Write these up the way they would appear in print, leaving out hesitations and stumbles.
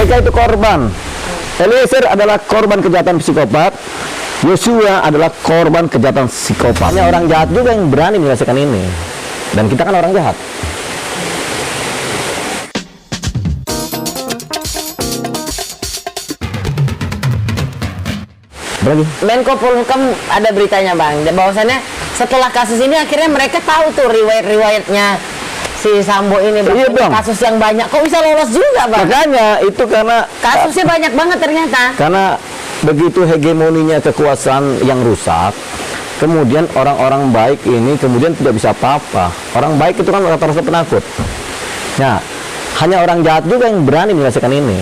mereka itu korban. Eliezer adalah korban kejahatan psikopat. Yosua adalah korban kejahatan psikopat. Hanya orang jahat juga yang berani menyelesaikan ini. Dan kita kan orang jahat. Lagi. Menko Polhukam ada beritanya Bang, bahwasannya setelah kasus ini akhirnya mereka tahu tuh riwayat-riwayatnya si Sambo ini Bang. Iya, Bang. Kasus yang banyak, kok bisa lolos juga Bang? Makanya itu karena Kasusnya banyak banget ternyata. karena begitu hegemoninya kekuasaan yang rusak, kemudian orang-orang baik ini kemudian tidak bisa apa-apa. Orang baik itu kan rata-rata penakut. Nah, hanya orang jahat juga yang berani menyelesaikan ini.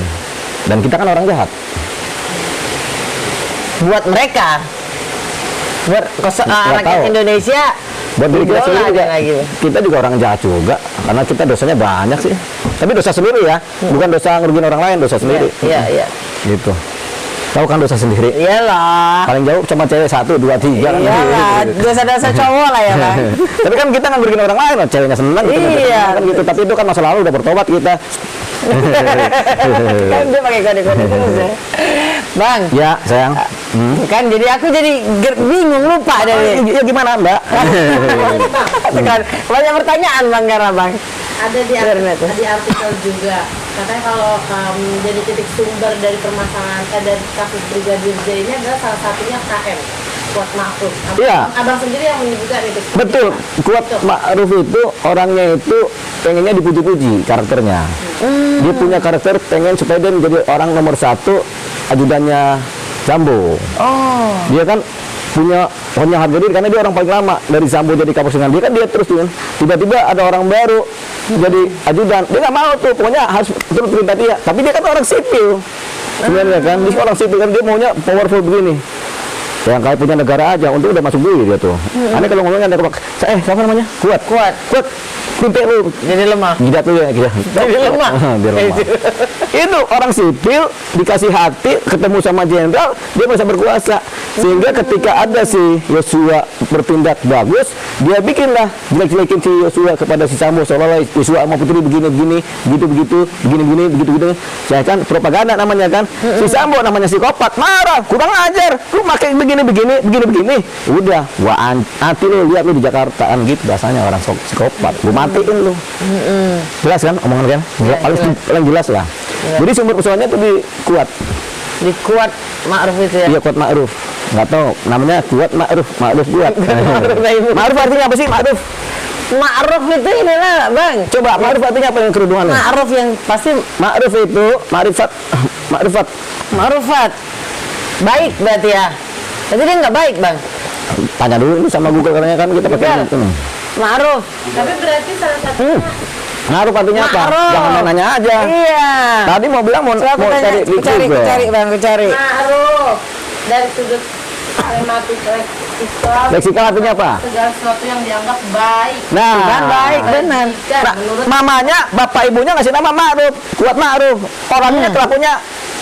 Dan kita kan orang jahat. Buat mereka, buat rakyat Indonesia, Buat diri kita sendiri juga, gitu. kita juga orang jahat juga, karena kita dosanya banyak sih. Tapi dosa sendiri ya, bukan dosa ngerugiin orang lain, dosa sendiri. Iya. Gitu. Tahu kan dosa sendiri? Iyalah. Paling jauh cuma cewek 1, 2, 3. Iyalah, dosa-dosa cowok lah ya Bang. Tapi kan kita nggak ngerugiin orang lain, ceweknya senang. Iya. Kan gitu. Tapi itu kan masa lalu, udah bertobat kita. Kan dia pakai kode-kode terus ya. Bang. Ya sayang. Kan jadi aku bingung lupa dari. Ya gimana Mbak? Kan banyak pertanyaan Bang karena Bang. Ada di artikel juga katanya kalau jadi titik sumber dari permasalahan dari kasus Brigadir J ini adalah salah satunya KM Kuat Ma'ruf. Iya. Abang sendiri yang menyebutkan itu. Betul. Kuat Ma'ruf itu orangnya itu pengennya dipuji-puji karakternya. Dia punya karakter pengen supaya dia menjadi orang nomor 1 ajudannya Sambo. Oh. Dia kan punya harga diri karena dia orang paling lama dari Sambo jadi Kapolres. Dia kan dia terus tuh. Tiba-tiba ada orang baru jadi ajudan. Dia nggak mau tuh, pokoknya harus turut perintah dia. Tapi dia kan orang sipil. Sebenarnya kan, dia orang sipil kan dia maunya powerful begini. Yang kayak punya negara aja, untuk udah masuk dulu dia tuh. Aneh kalau ngomongnya ada siapa namanya? Kuat. Kuntik lu Jadi lemah. jidat lu ya gitu. Jadi lemah. Dia lemah. Itu orang sipil dikasih hati ketemu sama jenderal dia bisa berkuasa, sehingga ketika ada si Yosua bertindak bagus dia bikinlah jelek-jelekin si Yosua kepada si Sambo seolah-olah Yosua sama Putri begini begitu saya kan propaganda namanya kan. Si Sambo namanya psikopat, marah, kurang ajar, lu pakai begini udah gua nanti lu lihat lu di Jakarta kan gitu bahasanya orang psikopat, lu matiin lu. Jelas kan omongan kan? Paling jelas lah. Jadi sumber persoalannya itu di Kuat Ma'ruf itu ya. Iya, Kuat Ma'ruf. Nggak tahu namanya Kuat Ma'ruf kuat. Ma'ruf artinya apa sih Ma'ruf? Ma'ruf itu inilah Bang. Coba Ma'ruf artinya apa yang kerudungannya? Ma'ruf yang pasti Ma'ruf itu ma'rufat. Baik berarti ya. Tapi dia nggak baik Bang. Tanya dulu ini sama Google katanya kan kita pakai itu. Ma'ruf. Tapi berarti salah satunya Ma'ruf artinya apa? Ma'ruf. Jangan nanya aja. Iya. Tadi mau bilang mau cari di Google. Cari Bang, cari. Ma'ruf dari sudut tematik leksikal. Leksikal artinya apa? Segala sesuatu yang dianggap baik. Nah, Kan baik benar. Menurut mamanya, bapak ibunya ngasih nama Ma'ruf, Kuat Ma'ruf. Orangnya kelakuannya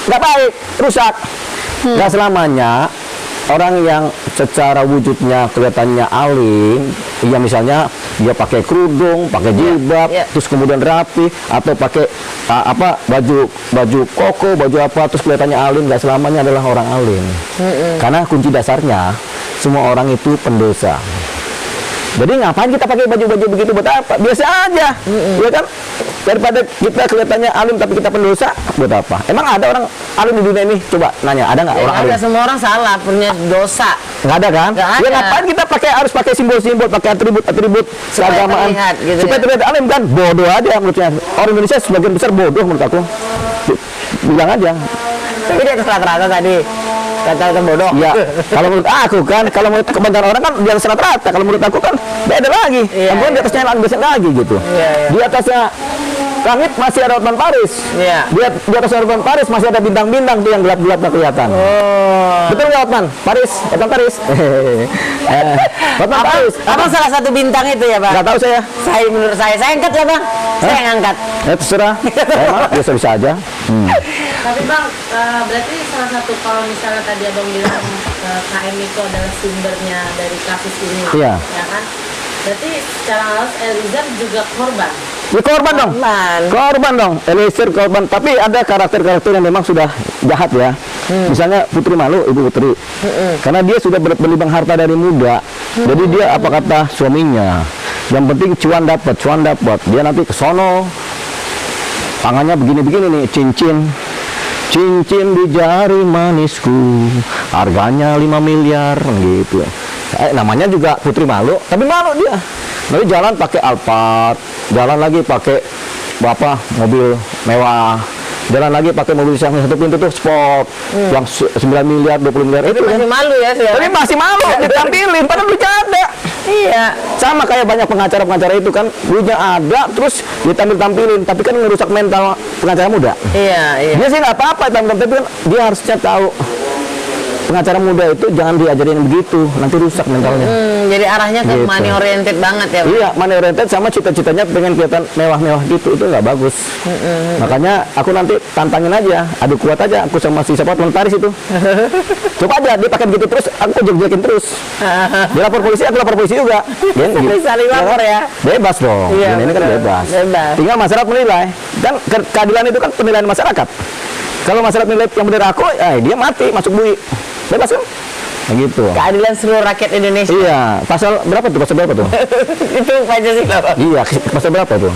nggak baik, rusak. Nggak selamanya orang yang secara wujudnya kelihatannya alim, ya misalnya dia pakai kerudung, pakai jilbab, terus kemudian rapi, atau pakai baju koko, baju apa, terus kelihatannya alim, nggak selamanya adalah orang alim. Karena kunci dasarnya semua orang itu pendosa. Jadi ngapain kita pakai baju-baju begitu buat apa? Biasa aja, ya kan? Daripada kita kelihatannya alim tapi kita pendosa, buat apa? Emang ada orang alim di dunia ini? Coba nanya, ada nggak orang alim? Ada, semua orang salah, punya dosa. Nggak ada kan? Nggak Ya ada. ngapain kita harus pakai simbol-simbol, pakai atribut keagamaan terlihat gitu supaya ya. terlihat alim kan? Bodoh aja menurutnya. Orang Indonesia sebagian besar bodoh menurut aku. Bilang aja. Tapi di atas rata-rata tadi. Rata-rata bodoh. Ya, kalau menurut aku kan, kalau menurut kebanyakan orang kan di atas rata-rata. Kalau menurut aku kan beda lagi. Iya, Aku di atasnya lagi gitu. Iya. Di atasnya langit masih ada Hotman Paris. Iya. Di atas Hotman Paris masih ada bintang-bintang tuh yang gelap-gelap nggak kelihatan. Oh. Betul nggak Hotman Paris? Hotman Paris. Abang salah satu bintang itu ya Bang? Nggak tahu saya. Menurut saya angkat ya Bang. Saya yang angkat. Terserah. Saya mah biasa-biasa aja. Tapi Bang, berarti salah satu kalau misalnya tadi Abang bilang KM itu adalah sumbernya dari kasus ini, Iya. ya kan? Berarti secara halus Eliezer juga korban. Ya korban dong. Korban dong. Eliezer korban. Tapi ada karakter-karakter yang memang sudah jahat ya. Misalnya Putri Malu, Ibu Putri. Karena dia sudah berlibang harta dari muda. Jadi dia apa kata suaminya? Yang penting cuan dapat. Dia nanti ke sono. Tangannya begini-begini nih, cincin di jari manisku, harganya 5 miliar gitu. Namanya juga Putri Malu, tapi malu dia. Nanti jalan pakai Alphard, jalan lagi pakai mobil mewah, jalan lagi pakai mobil yang satu pintu tuh sport, yang 9 miliar, 20 miliar itu masih kan. malu ya sih. Tapi masih malu ditampilin, padahal duitnya ada. Iya. Sama kayak banyak pengacara-pengacara itu kan, duitnya ada, terus ditampilin, tapi kan ngerusak mental pengacara muda. Iya. Dia sih nggak apa-apa, tapi kan dia harusnya tahu pengacara muda itu jangan diajarin begitu, nanti rusak mentalnya. Jadi arahnya ke Gitu. money oriented banget ya, Bang? Iya, money oriented sama cita-citanya pengen kelihatan mewah-mewah gitu, itu nggak bagus. Makanya aku nanti tantangin aja, adu kuat aja, aku sama si siapa teman Paris itu. Coba aja, dia pakai begitu terus, aku jelek-jelekin terus. Dia lapor polisi, aku lapor polisi juga. Dia Sampai saling lapor ya? Bebas dong, Iya, ini kan betul. bebas. Bebas. Tinggal masyarakat menilai, dan keadilan itu kan penilaian masyarakat. Kalau masyarakat nilai yang benar aku, dia mati, masuk bui. Bebas kan? Nah, gitu. Keadilan seluruh rakyat Indonesia. Iya, pasal berapa tuh? Pasal berapa tuh? Itu Pancasila, Bang. Iya, pasal berapa tuh?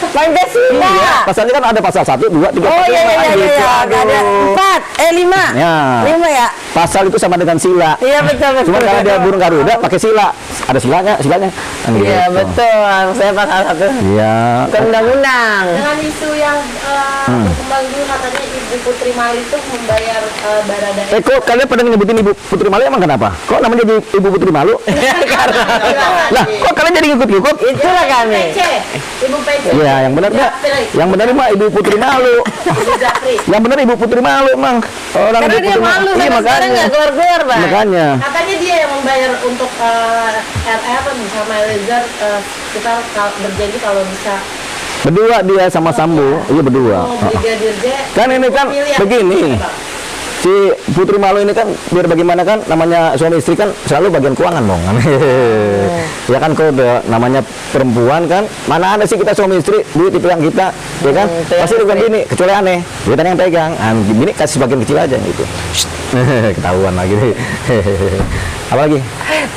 Pancasila. Iya, pasalnya kan ada pasal 1, 2, 3, 4, 5, Oh iya. gitu. Ada Aduh. 4, 5. Ya. 5 ya? Pasal itu sama dengan sila. Iya betul. Cuma karena dia burung Garuda pakai sila. Ada silanya. Kan Iya gitu. betul. Saya pasal 1. Iya. Bukan undang-undang. Dengan isu yang berkembang dulu katanya Ibu Putri Malu itu membayar Baradae. Kok kalian pernah nyebutin Ibu Putri Malu emang kenapa? Kok namanya jadi Ibu Putri Malu? Lah, kok kalian jadi ngikut-ngikut? Itulah kami. PC, Ibu PC. Iya, yang benar mah, yang benar mah Ibu Putri Malu. Ibu Zafri. Yang benar Ibu Putri Malu emang. Orang Karena Ibu dia Putri malu Iya, sampai sekarang nggak keluar-keluar, Bang. Makanya. Katanya dia yang membayar untuk sama Eliezer kita berjanji kalau bisa Berdua dia sama Sambo. Iya berdua. mau Brigadir J. Kan ini kan pilih yang begini. mana, Bang? Si Putri Malu ini kan biar bagaimana kan namanya suami istri kan selalu bagian keuangan dong. Ya kan kalau udah namanya perempuan kan mana ada sih kita suami istri duit dipegang kita ya kan pasti bukan gini kecuali aneh duitan yang pegang gini kasih sebagian kecil aja gitu. Ketahuan lagi nih. Apalagi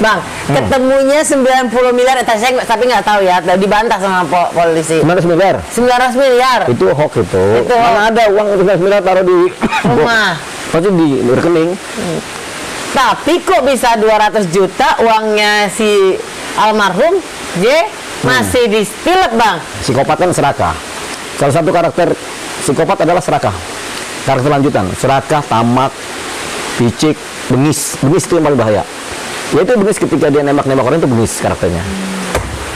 Bang, ketemunya 90 miliar, tapi nggak tahu ya, dibantah sama polisi. 900 miliar 900 miliar. itu hoax itu. Itu Mana ada uang 900 miliar taruh di Rumah. pasti di rekening. Tapi kok bisa 200 juta uangnya si almarhum J masih distilep, Bang? Psikopat kan serakah. Salah satu karakter psikopat adalah serakah. Karakter lanjutan, serakah, tamak, picik, bengis. Bengis itu yang paling bahaya. Ya itu bengis ketika dia nembak-nembak orang itu bengis karakternya.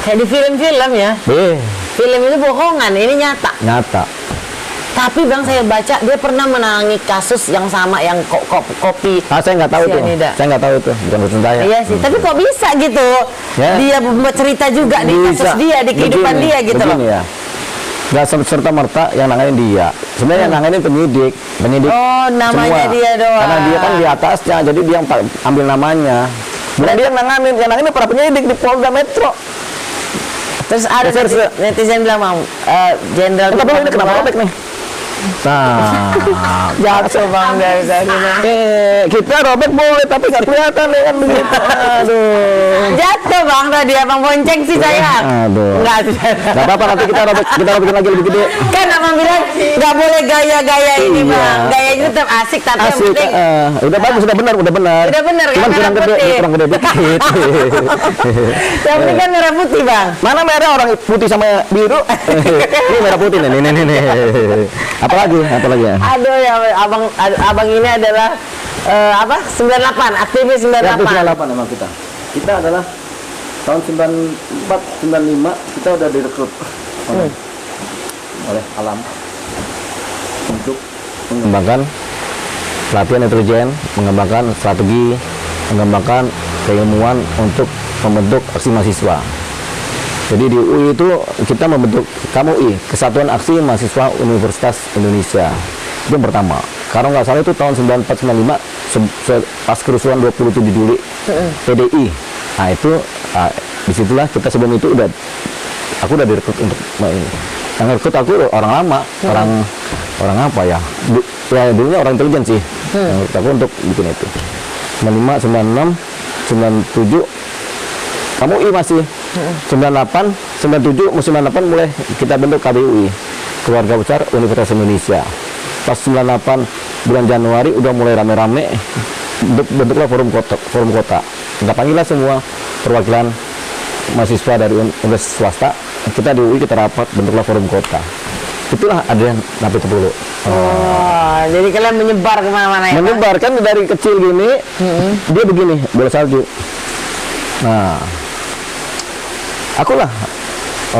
Kayak di film-film ya. Film itu bohongan, ini nyata. Nyata. Tapi Bang, saya baca dia pernah menangani kasus yang sama yang kopi. Saya nggak tahu itu. Cyanida. Saya nggak tahu itu. Bukan urusan saya. Iya sih, tapi kok bisa gitu? Ya. Dia membuat cerita juga di kasus dia, di kehidupan Begini, dia gitu loh. begini ya. Nggak serta merta yang nanganin dia. Sebenarnya yang nanganin penyidik. Oh, namanya semua. dia doang. Karena dia kan di atasnya, jadi dia yang ambil namanya. Bukan dia yang nanganin para penyidik di Polda Metro. Terus ada netizen bilang, Bang, Jenderal Tapi ini kenapa robek nih? Nah, jatuh Bang dari tadi. kita robek boleh tapi nggak kelihatan ya kan begitu. Aduh. Jatuh Bang tadi, Abang bonceng sih saya. Aduh. Enggak apa-apa nanti kita robekin lagi lebih gede. Kan Abang bilang nggak boleh gaya-gaya ini Iya. Bang. Gaya itu tetap asik, tapi yang Asik. penting Udah bagus, udah benar. Udah benar, Cuman kan, kurang merah gede dikit. yang penting kan merah putih Bang. Mana merah orang putih sama biru? Ini merah putih nih. Apalagi ya? Aduh ya abang ini adalah 98, aktivis 98. 98 emang kita. Kita adalah tahun 94, 95 kita udah direkrut oleh alam untuk mengembangkan pelatihan intelijen, mengembangkan strategi, mengembangkan keilmuan untuk membentuk aksi mahasiswa. Jadi di UI itu kita membentuk KMUI, Kesatuan Aksi Mahasiswa Universitas Indonesia. Itu yang pertama. Kalau nggak salah itu tahun 94-95 pas kerusuhan 27 Juli PDI. Nah itu disitulah kita sebelum itu aku udah direkrut untuk ini. Yang rekrut aku orang lama, orang apa ya? Ya dulunya orang intelijen sih. Yang rekrut aku untuk bikin itu. 95, 96, 97 kamu UI masih 98, 97, 98 mulai kita bentuk KBUI, Keluarga Besar Universitas Indonesia. Pas 98 bulan Januari udah mulai rame-rame bentuklah forum kota. Kita panggillah semua perwakilan mahasiswa dari universitas swasta. Kita di UI kita rapat bentuklah forum kota. Itulah Adrian Napitupulu. Oh, jadi kalian menyebar kemana-mana ya? Menyebar kan dari kecil gini, dia begini bola salju. Nah, akulah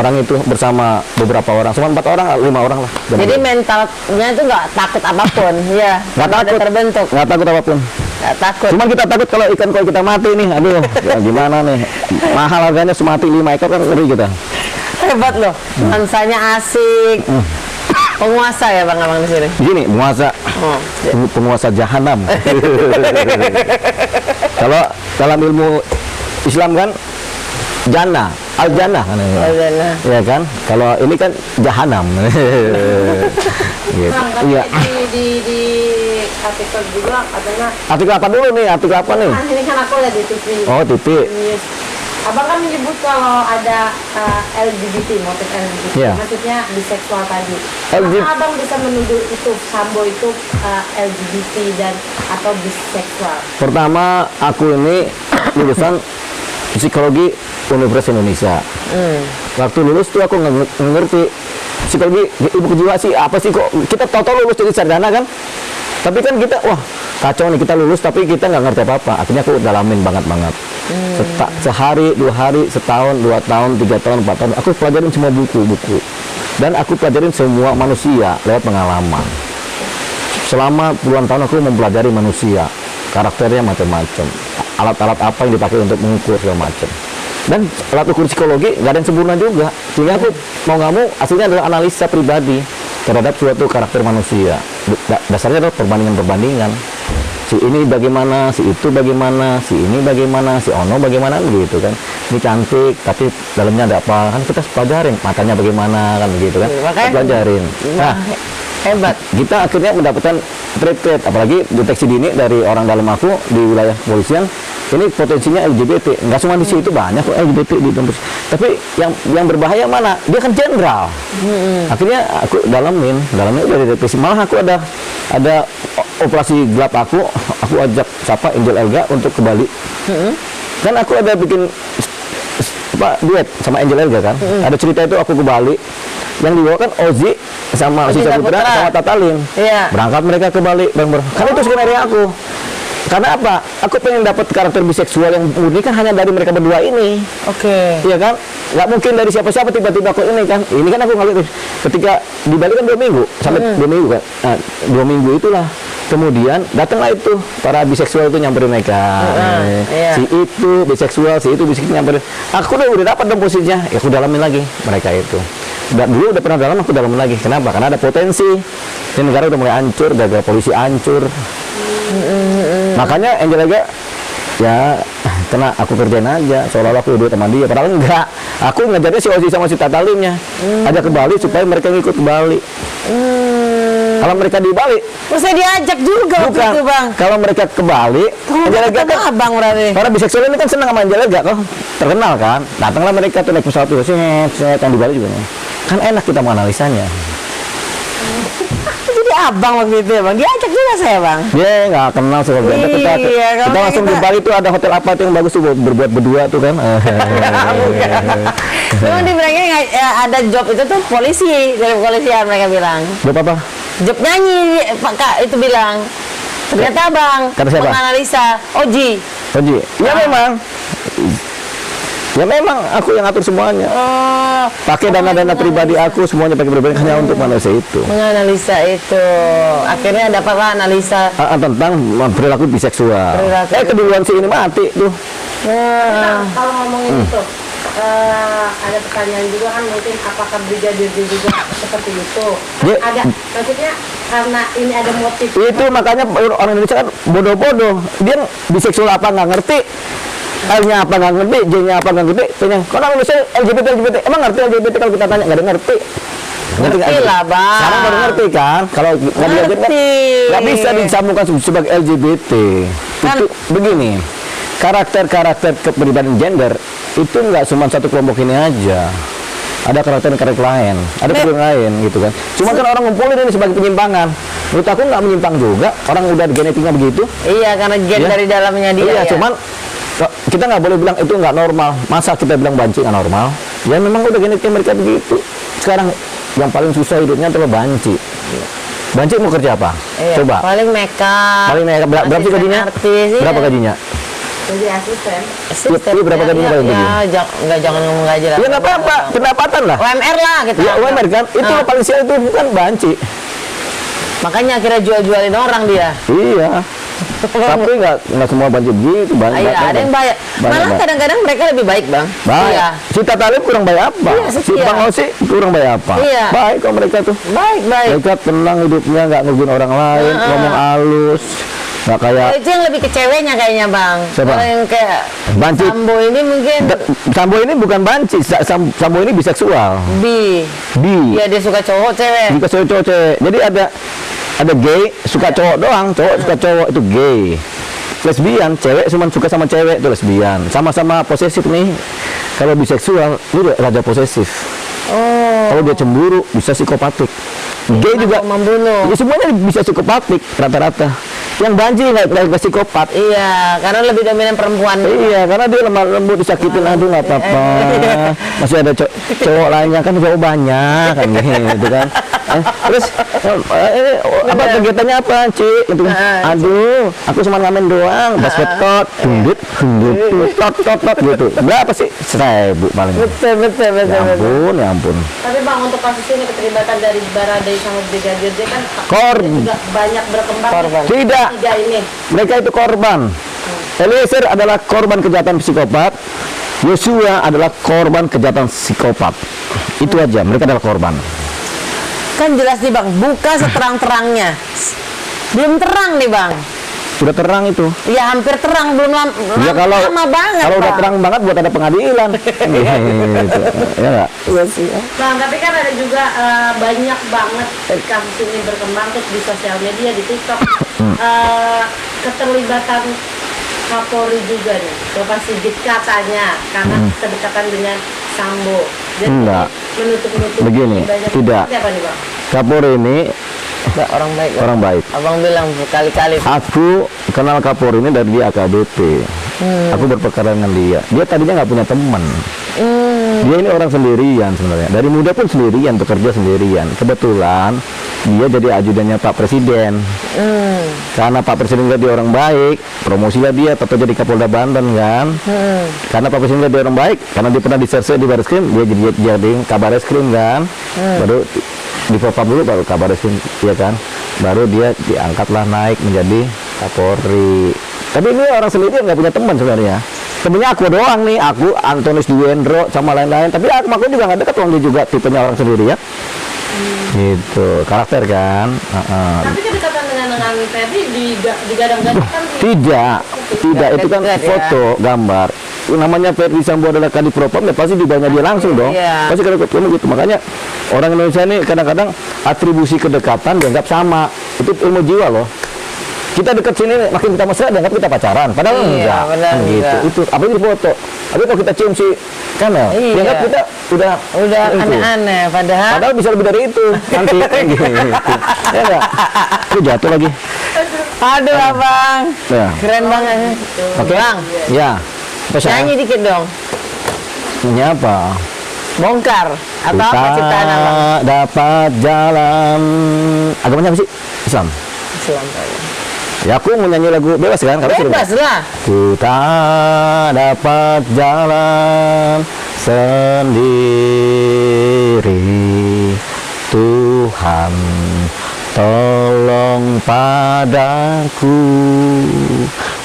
orang itu bersama beberapa orang, cuma 4 orang, 5 orang lah. Jadi mentalnya itu nggak takut apapun, ya? Nggak takut, terbentuk. nggak takut apapun. Nggak takut. Cuman kita takut kalau ikan koi kita mati nih, aduh, ya gimana nih? Mahal harganya, semati 5 ekor kan ngeri kita. Hebat loh, nuansanya asik. Penguasa ya bang abang di sini. Gini, penguasa, penguasa jahanam. Kalau dalam ilmu Islam kan jannah, al-jannah kan. Al-jannah. Ya kan? Kalau ini kan jahanam. Gitu. Bang, Iya. di artikel juga katanya Artikel apa dulu nih? Artikel apa nih? kan ini kan aku lihat di TV. Oh, TV. News. Abang kan menyebut kalau ada LGBT, motif LGBT, Iya. maksudnya biseksual tadi. LGBT. Maka abang bisa menuduh itu Sambo itu LGBT dan atau biseksual? Pertama, aku ini lulusan psikologi Universitas Indonesia. Waktu lulus tuh aku ngerti psikologi ilmu kejiwaan sih apa sih, kok kita tahu-tahu lulus jadi sarjana kan, tapi kan kita wah kacau nih, kita lulus tapi kita nggak ngerti apa-apa. Akhirnya aku dalamin banget sehari, 2 hari, setahun, 2 tahun, 3 tahun, 4 tahun aku pelajarin semua buku dan aku pelajarin semua manusia lewat pengalaman. Selama puluhan tahun aku mempelajari manusia, karakternya macam-macam, alat-alat apa yang dipakai untuk mengukur segala macam. Dan alat ukur psikologi nggak ada yang sempurna juga. Sehingga aku mau nggak mau aslinya adalah analisa pribadi terhadap suatu karakter manusia. Dasarnya adalah perbandingan-perbandingan. Si ini bagaimana, si itu bagaimana, si ini bagaimana, si ono bagaimana begitu kan. Ini cantik tapi dalamnya ada apa kan, kita pelajarin matanya bagaimana kan begitu kan. Kita pelajarin. Nah, hebat. Kita akhirnya mendapatkan trade, apalagi deteksi dini dari orang dalam aku di wilayah kepolisian. Ini potensinya LGBT, nggak cuma di situ, banyak kok LGBT di kampus. Tapi yang berbahaya mana? Dia kan jenderal. Akhirnya aku dalamin udah deteksi. Malah aku ada operasi gelap aku ajak siapa Angel Elga untuk ke Bali. Kan aku ada bikin duet sama Angel Elga kan. Ada cerita itu aku ke Bali. Yang dibawa kan Ozi sama Ozi Saputra sama Tatalin. Iya. Berangkat mereka ke Bali bareng-bareng. Kan itu skenario aku. Karena apa? Aku pengen dapat karakter biseksual yang murni kan hanya dari mereka berdua ini. Oke. Iya kan? Nggak mungkin dari siapa-siapa tiba-tiba aku ini kan. Ini kan aku ngeliat ketika di Bali kan 2 minggu sampai 2 minggu kan. Nah, 2 minggu itulah. Kemudian datanglah itu para biseksual itu nyamperin mereka. Iya. Si itu biseksual, si itu biseksual nyamperin. Aku udah dapat dong posisinya. Ya aku dalamin lagi mereka itu. Dan dulu udah pernah dalam, aku dalamin lagi. Kenapa? Karena ada potensi. Ini negara udah mulai hancur, gara-gara polisi hancur. Makanya Angel Elga ya kena aku kerjain aja seolah-olah aku duit sama dia, padahal enggak. Aku ngajarnya si Ozi sama si Tatalinnya ajak ke Bali supaya mereka ngikut ke Bali. Kalau mereka di Bali Maksudnya diajak juga waktu bukan, itu bang. kalau mereka ke Bali Angel Elga kan abang berarti. para biseksual ini kan senang sama Angel Elga, kok terkenal kan, datanglah mereka tuh naik pesawat tuh set yang di Bali juga kan enak kita menganalisanya. Jadi abang waktu itu ya bang, diajak juga saya bang. Dia nggak kenal sama kita. Iya, Kita kalau langsung kita- di Bali tuh ada hotel apa tuh yang bagus tuh buat berbuat berdua tuh kan. Memang dibilangnya ada job itu tuh polisi, dari kepolisian mereka bilang. Buat apa? Job nyanyi, Pak Kak itu bilang. Ternyata abang Kata siapa? menganalisa Oji. Oji. Ya memang. Ya memang aku yang atur semuanya. Oh, Pakai dana-dana pribadi aku semuanya pakai pribadi hanya untuk manusia itu. menganalisa itu. Akhirnya dapatlah analisa. Tentang perilaku biseksual. Perilaku. Keduluan si ini mati tuh. Nah, kalau ngomongin itu, ada pertanyaan juga kan mungkin apakah Brigadir J juga seperti itu? Kan Dia- ada, maksudnya karena ini ada motif. Itu makanya orang Indonesia kan bodoh-bodoh. Dia biseksual apa nggak ngerti. L-nya apa nggak ngerti, J-nya apa nggak ngerti, P-nya. Kalau nulisnya LGBT. Emang ngerti LGBT kalau kita tanya nggak ada ngerti. Ngerti nggak? lah, Bang. Sekarang baru ngerti kan? Kalau nggak diajar nggak bisa disambungkan sebagai LGBT. Kan- Itu begini. Karakter-karakter kepribadian gender itu nggak cuma satu kelompok ini aja. Ada karakter-karakter lain, ada kepribadian lain gitu kan. Cuma kan orang ngumpulin ini sebagai penyimpangan. Menurut aku nggak menyimpang juga. Orang udah genetiknya begitu. Iya, karena gen Iya. dari dalamnya dia. Iya, ya. cuman kita nggak boleh bilang itu nggak normal. Masa kita bilang banci nggak normal? Ya memang udah genetiknya mereka begitu. Sekarang yang paling susah hidupnya adalah banci. Banci mau kerja apa? Iya, Coba. paling makeup. Paling naik berapa sih asisten gajinya? Artis, iya. Berapa gajinya? Jadi asisten. Asisten, Iya, berapa gajinya paling ya, jangan ngomong gaji lah. Ya nggak apa-apa, pendapatan lah. UMR lah kita. Ya UMR kan, itu Ah. paling sial itu bukan banci. Makanya akhirnya jual-jualin orang dia. Iya. Tapi nggak semua banci begitu, banyak. Iya, ada yang baik. Malah kadang-kadang mereka lebih baik, Bang. Baik. Iya. Si Tatalip kurang baik apa? Iya, Si setia. Bang Osi kurang baik apa? Iya. Baik kok mereka tuh. Baik. Mereka tenang hidupnya, nggak ngerugiin orang lain, ngomong halus, nggak kayak Itu yang lebih ke ceweknya kayaknya, Bang. Siapa? Kalau yang kayak Banci. Sambo ini mungkin Sambo ini bukan banci, Sambo ini biseksual. bi. Bi. Iya, dia suka cowok, cewek. Jika cowok cewek. Jadi ada gay suka cowok doang, cowok suka cowok itu gay. Lesbian, cewek cuma suka sama cewek itu lesbian. Sama-sama posesif nih. Kalau biseksual, ini raja posesif. Oh. Kalau dia cemburu bisa psikopatik. Gay juga Membunuh. ya, semuanya bisa psikopatik rata-rata. Yang banci nggak psikopat. Iya, karena lebih dominan perempuan. Iya, karena dia lemah lembut disakitin, aduh nggak apa-apa. Masih ada cowok lainnya kan cowok banyak kan gitu kan. Terus apa kegiatannya apa, Ci? Gitu kan. Aduh, aku cuma ngamen doang, basket tot, dundut, tot gitu. Berapa sih? 1.000 paling. Betul. Ya ampun. Tapi Bang, untuk kasus ini keterlibatan dari Baradae sama Brigadir J kan Korban. juga banyak berkembang. Korban. Tidak. Tiga ini. Mereka itu korban. Eliezer adalah korban kejahatan psikopat. Yosua adalah korban kejahatan psikopat. Itu aja, mereka adalah korban. Kan jelas nih, Bang, buka seterang-terangnya. Belum terang nih, Bang. Sudah terang itu. Ya hampir terang, belum Ya kalau lama banget. kalau udah Bang. terang banget buat ada pengadilan. Gitu. Ya nggak? Iya sih. Bang, tapi kan ada juga banyak banget kasus ini berkembang terus di sosial media, di TikTok. Keterlibatan Kapolri juga nih, Bapak Sigit katanya karena kedekatan dengan Sambo. Jadi Enggak. menutup-nutup Begini, banyak. tidak. Siapa nih, Bang? Kapolri ini Mbak, orang baik. Bang. orang baik. Abang bilang berkali-kali. Aku kenal Kapolri ini dari dia AKBP. Aku berperkara dengan dia. Dia tadinya nggak punya teman. Dia ini orang sendirian sebenarnya. Dari muda pun sendirian, bekerja sendirian. Kebetulan dia jadi ajudannya Pak Presiden. Karena Pak Presiden lihat dia orang baik, promosilah dia tetap jadi Kapolda Banten kan. Karena Pak Presiden lihat dia orang baik, karena dia pernah diserse di Bareskrim, dia jadi Kabareskrim kan. Baru di Propam dulu baru Kabareskrim, ya kan. Baru dia diangkatlah naik menjadi Kapolri. Tapi ini orang sendirian, nggak punya teman sebenarnya. Temennya aku doang nih, aku Antonius Duendro sama lain-lain. Tapi aku juga nggak dekat, orang dia juga tipenya orang sendirian. Gitu, karakter kan. Tapi kedekatan dengan Ferdi digadang-gadang kan Tidak, itu kan dekat, ya. foto, gambar. Namanya Ferdi Sambo adalah Kadif Propam, ya pasti dibawanya dia langsung dong. Iya. Pasti kalau ketemu gitu. Makanya orang Indonesia ini kadang-kadang atribusi kedekatan dianggap sama. Itu ilmu jiwa loh. Kita dekat sini makin kita mesra dianggap kita pacaran, padahal Iya, enggak. benar Kan gitu. enggak. Itu apalagi di foto. Tapi kalau kita cium si Kamel, Iya. dianggap kita udah itu. aneh-aneh, padahal Padahal bisa lebih dari itu nanti. Gitu. Ya enggak? Itu jatuh lagi. aduh, Abang. Ya. Keren banget. Oke. Bang, Ya. Apa sayang? nyanyi dikit dong. Nyanyi apa? Bongkar atau apa Kita ciptaan Abang? dapat jalan. Agamanya apa sih? Islam. Islam kali. Ya aku mau nyanyi lagu bebas kan? Kalau suruh. Bebas lah. Ku tak dapat jalan sendiri, Tuhan tolong padaku,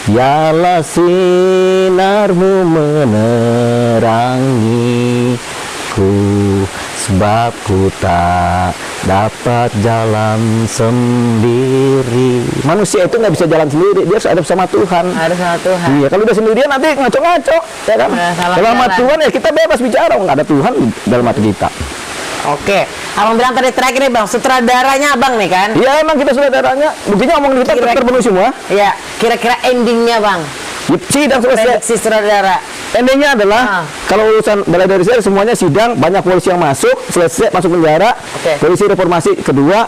biarlah sinarmu menerangiku, sebab ku tak dapat jalan sendiri. Manusia itu nggak bisa jalan sendiri, dia harus ada bersama Tuhan. Harus sama Tuhan. Iya, kalau udah sendirian nanti ngaco-ngaco, ya kan? Nah, salah Dalam hati jalan. Tuhan ya kita bebas bicara, nggak ada Tuhan di dalam hati kita. Oke. Abang bilang tadi terakhir nih bang, sutradaranya abang nih kan? Iya emang kita sudah darahnya, buktinya omong kita Kira- terpenuhi semua. Iya. Kira-kira endingnya bang, Sidang selesai. prediksi sutradara. Endingnya adalah Ah. kalau urusan balai dari saya semuanya sidang, banyak polisi yang masuk, selesai masuk penjara. Oke. Polisi reformasi kedua,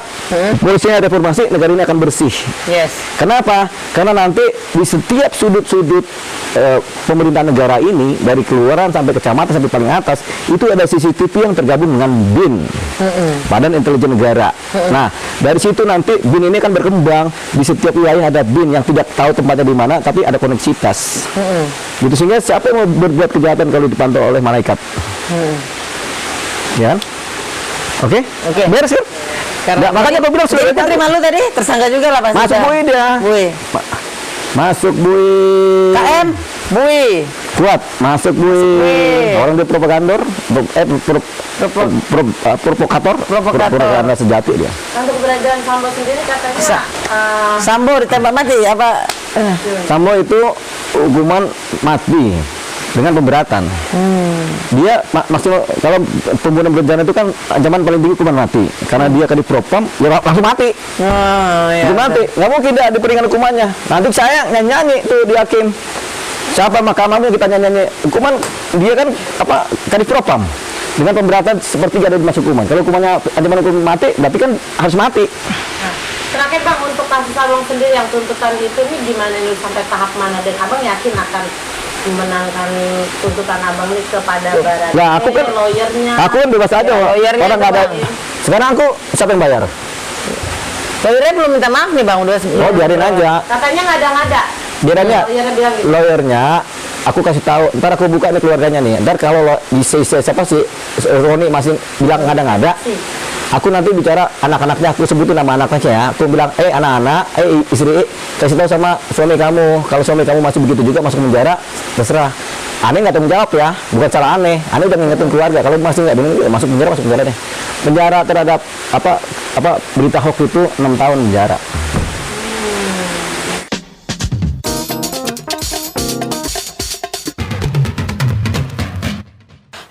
polisinya reformasi, negara ini akan bersih. Yes. Kenapa? Karena nanti di setiap sudut-sudut pemerintahan negara ini, dari kelurahan sampai kecamatan sampai paling atas, itu ada CCTV yang tergabung dengan BIN, Badan Intelijen Negara. Nah, dari situ nanti BIN ini akan berkembang, di setiap wilayah ada BIN yang tidak tahu tempatnya di mana, tapi ada koneksitas. Gitu, sehingga siapa yang mau berbuat kejahatan kalau dipantau oleh malaikat? Ya kan? Oke? Oke. Beres kan? Nggak, makanya aku bilang jadi sudah Putri Malu tadi tersangka juga lah pasti. Masuk Bui dia. Bui. Masuk Bui. KM. Bui. Kuat, masuk Bui. Bui. Orang dia propagandor, provokator, propaganda sejati dia. Untuk keberadaan Sambo sendiri katanya Sa- Sambo ditembak mati apa? Sambo itu hukuman mati dengan pemberatan. Dia maksimal kalau pembunuhan berencana itu kan ancaman paling tinggi hukuman mati. Karena dia akan dipropam, ya langsung mati. Oh, iya. Hukuman mati, nggak mungkin dia diperingan hukumannya. Nanti saya nyanyi tuh di hakim. Siapa mahkamahnya kita nyanyi. Hukuman dia kan apa? Kadipropam dengan pemberatan seperti ada dimasuk hukuman. Kalau hukumannya ancaman hukum mati, berarti kan harus mati. Nah, terakhir bang, untuk kasus abang sendiri yang tuntutan itu nih gimana nih, sampai tahap mana, dan abang yakin akan memenangkan tuntutan abang nih kepada Barada? Nah, aku kan lawyernya. Aku kan bebas aja, lawyernya orang nggak ada. itu, Bang. Sekarang aku siapa yang bayar? Lawyernya belum minta maaf nih bang, udah Oh, biarin aja. Katanya ngada-ngada. Biarannya Lawyernya bilang gitu. lawyernya aku kasih tahu, ntar aku buka nih keluarganya nih. Ntar kalau siapa sih Roni masih bilang ngada-ngada, aku nanti bicara anak-anaknya, aku sebutin nama anaknya ya. Aku bilang, anak-anak, istri, kasih tahu sama suami kamu, kalau suami kamu masih begitu juga masuk penjara, terserah. Aneh nggak tanggung jawab ya, bukan salah aneh. Aneh udah ngingetin keluarga, kalau masih nggak benar masuk penjara deh. Penjara terhadap apa berita hoax itu 6 tahun penjara.